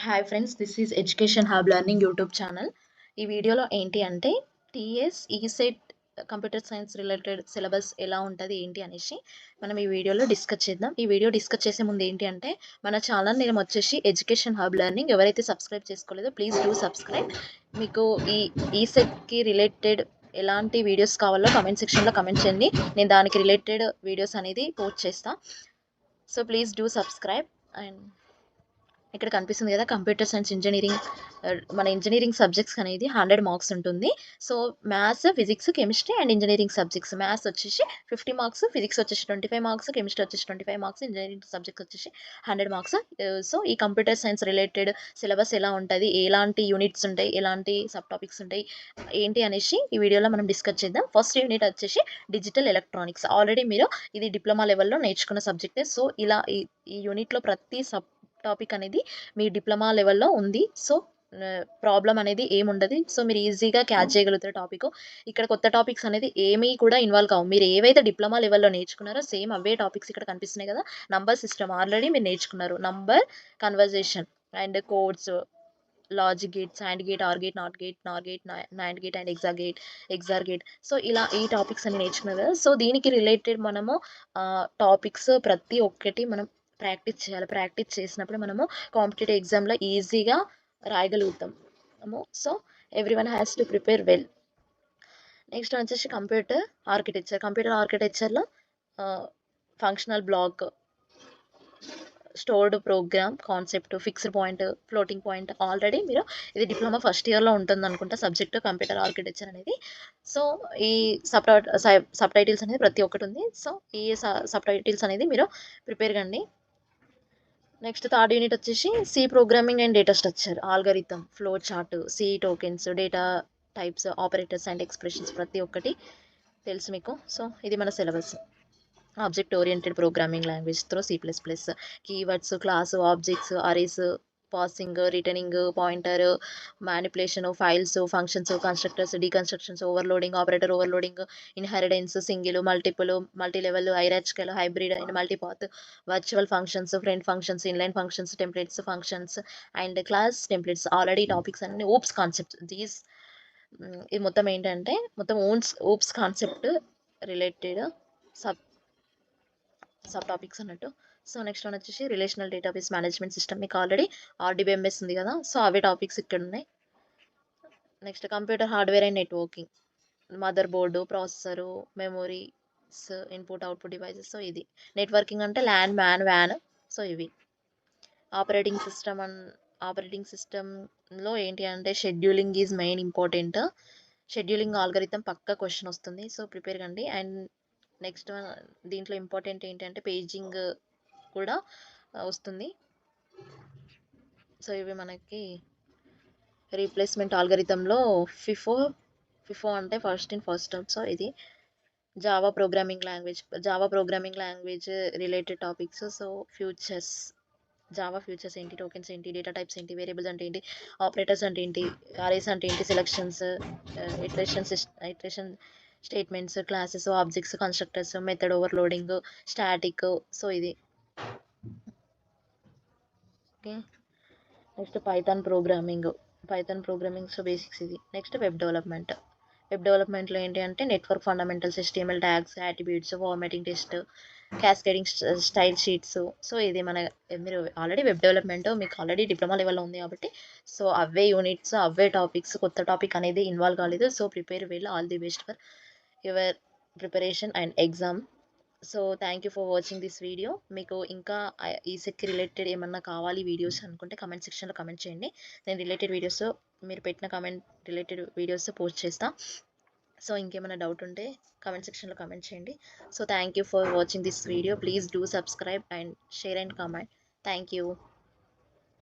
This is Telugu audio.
Hi friends, this is education hub learning YouTube channel. ఈ వీడియోలో ఏంటి అంటే TS ECET computer science related syllabus ఎలా ఉంటుంది ఏంటి అనేసి మనం ఈ వీడియోలో డిస్కస్ చేద్దాం. ఈ వీడియో డిస్కస్ చేసే ముందు ఏంటి అంటే మన ఛానల్ నేమ్ వచ్చేసి ఎడ్యుకేషన్ హబ్ లెర్నింగ్. ఎవరైతే సబ్స్క్రైబ్ చేసుకోలేదో ప్లీజ్ డూ సబ్స్క్రైబ్. మీకు ఈ ఈసెట్కి రిలేటెడ్ ఎలాంటి వీడియోస్ కావాలో కమెంట్ సెక్షన్లో కమెంట్ చేయండి. నేను దానికి రిలేటెడ్ వీడియోస్ అనేది పోస్ట్ చేస్తాను. So please do subscribe. And ఇక్కడ కనిపిస్తుంది కదా, కంప్యూటర్ సైన్స్ ఇంజనీరింగ్, మన ఇంజనీరింగ్ సబ్జెక్ట్స్ అనేది 100 మార్క్స్ ఉంటుంది. So maths, physics, chemistry and engineering subjects. Maths వచ్చేసి 50 మార్క్స్, ఫిజిక్స్ వచ్చేసి 25 మార్క్స్, కెమిస్ట్రీ వచ్చేసి 25 మార్క్స్, ఇంజనీరింగ్ సబ్జెక్ట్స్ వచ్చేసి 100 మార్క్స్. సో ఈ కంప్యూటర్ సైన్స్ రిలేటెడ్ సిలబస్ ఎలా ఉంటుంది, ఎలాంటి యూనిట్స్ ఉంటాయి, ఎలాంటి సబ్ టాపిక్స్ ఉంటాయి ఏంటి అనేసి ఈ వీడియోలో మనం డిస్కస్ చేద్దాం. ఫస్ట్ యూనిట్ వచ్చేసి డిజిటల్ ఎలక్ట్రానిక్స్. ఆల్రెడీ మీరు ఇది డిప్లొమా లెవెల్లో నేర్చుకున్న సబ్జెక్టే. సో ఇలా ఈ యూనిట్లో ప్రతి సబ్ టాపిక్ అనేది మీ డిప్లొమా లెవెల్లో ఉంది. సో ప్రాబ్లం అనేది ఏముండదు. సో మీరు ఈజీగా క్యాచ్ చేయగలుగుతారు టాపిక్. ఇక్కడ కొత్త టాపిక్స్ అనేది ఏమీ కూడా ఇన్వాల్వ్ కావు. మీరు ఏవైతే డిప్లొమా లెవెల్లో నేర్చుకున్నారో సేమ్ అవే టాపిక్స్ ఇక్కడ కనిపిస్తున్నాయి కదా. నంబర్ సిస్టమ్ ఆల్రెడీ మీరు నేర్చుకున్నారు. Number conversion and codes, logic gates, and gate, or gate, not gate, nor gate, nand gate and XOR gate. So ఇలా ఈ టాపిక్స్ అన్ని నేర్చుకున్నారు కదా. సో దీనికి రిలేటెడ్ మనము టాపిక్స్ ప్రతి ఒక్కటి మనం ప్రాక్టీస్ చేయాలి. ప్రాక్టీస్ చేసినప్పుడు మనము కాంపిటేటివ్ ఎగ్జామ్లో ఈజీగా రాయగలుగుతాము. So every one has to prepare well. Next వచ్చేసి కంప్యూటర్ ఆర్కిటెక్చర్. కంప్యూటర్ ఆర్కిటెక్చర్లో functional block, stored program concept, fixed point, floating point. Already మీరు ఇది డిప్లొమా ఫస్ట్ ఇయర్లో ఉంటుంది అనుకుంటా సబ్జెక్ట్ కంప్యూటర్ ఆర్కిటెక్చర్ అనేది. సో ఈ సబ్ టైటిల్స్ అనేది ప్రతి ఒక్కటి ఉంది. సో ఈ సబ్ టైటిల్స్ అనేది మీరు ప్రిపేర్ కండి. నెక్స్ట్ థర్డ్ యూనిట్ వచ్చేసి C programming and data structure, algorithm, flow chart, C tokens, data types, operators and expressions ప్రతి ఒక్కటి తెలుసు మీకు. సో ఇది మన syllabus. Object oriented programming language through C++, keywords, class, objects, arrays, passing, returning, pointer, manipulation, files, functions, constructors, deconstructions, overloading, operator overloading, inheritance, single, multiple, multi level, hierarchical, hybrid and multipath, virtual functions, friend functions, inline functions, templates functions and class templates. Already topics అన్ని ఓప్స్ కాన్సెప్ట్స్. ఇది మొత్తం ఏంటంటే మొత్తం ops concept related sub topics అన్నట్టు. సో నెక్స్ట్ వన్ వచ్చేసి రిలేషనల్ డేటాబేస్ మేనేజ్మెంట్ సిస్టమ్. మీకు ఆల్రెడీ RDBMS ఉంది కదా. సో అవే టాపిక్స్ ఇక్కడ ఉన్నాయి. Next computer hardware and networking, mother board, processor, memories, input output devices. So ఇది నెట్వర్కింగ్ అంటే ల్యాన్, మ్యాన్, వ్యాన్. సో ఇవి ఆపరేటింగ్ సిస్టంలో ఏంటి అంటే scheduling is main important. Scheduling algorithm పక్క క్వశ్చన్ వస్తుంది. సో ప్రిపేర్ కండి. అండ్ నెక్స్ట్ దీంట్లో ఇంపార్టెంట్ ఏంటంటే పేజింగ్ కూడా వస్తుంది. సో ఇవి మనకి రీప్లేస్మెంట్ ఆల్గరిథంలో ఫిఫో అంటే first in first out. So ఇది Java programming language related topics. So features, Java features ఏంటి, టోకెన్స్ ఏంటి, డేటా టైప్స్ ఏంటి, వేరియబుల్స్ అంటే ఏంటి, ఆపరేటర్స్ అంటే ఏంటి, అరేస్ అంటే ఏంటి, selections, iteration statements, classes, objects, constructors, method overloading, static. So ఇది okay. Next Python programming. So basics ఇది. నెక్స్ట్ వెబ్ డెవలప్మెంట్లో ఏంటి అంటే network fundamentals, HTML tags, attributes, formatting test, cascading style sheets. So ఇది మీరు ఆల్రెడీ వెబ్ డెవలప్మెంట్ మీకు ఆల్రెడీ డిప్లొమా లెవెల్లో ఉంది కాబట్టి సో అవే యూనిట్స్, అవే టాపిక్స్, కొత్త టాపిక్ అనేది ఇన్వాల్వ్ కాలేదు. So prepare well. All the best for your preparation and exam. So thank you for watching this video. మీకు ఇంకా ఈసెట్కి రిలేటెడ్ ఏమన్నా కావాలి వీడియోస్ అనుకుంటే కమెంట్ సెక్షన్లో కమెంట్ చేయండి. నేను మీరు పెట్టిన రిలేటెడ్ వీడియోస్ పోస్ట్ చేస్తాను. సో ఇంకేమైనా డౌట్ ఉంటే కమెంట్ సెక్షన్లో కమెంట్ చేయండి. So thank you for watching this video. Please do subscribe and share and comment. Thank you.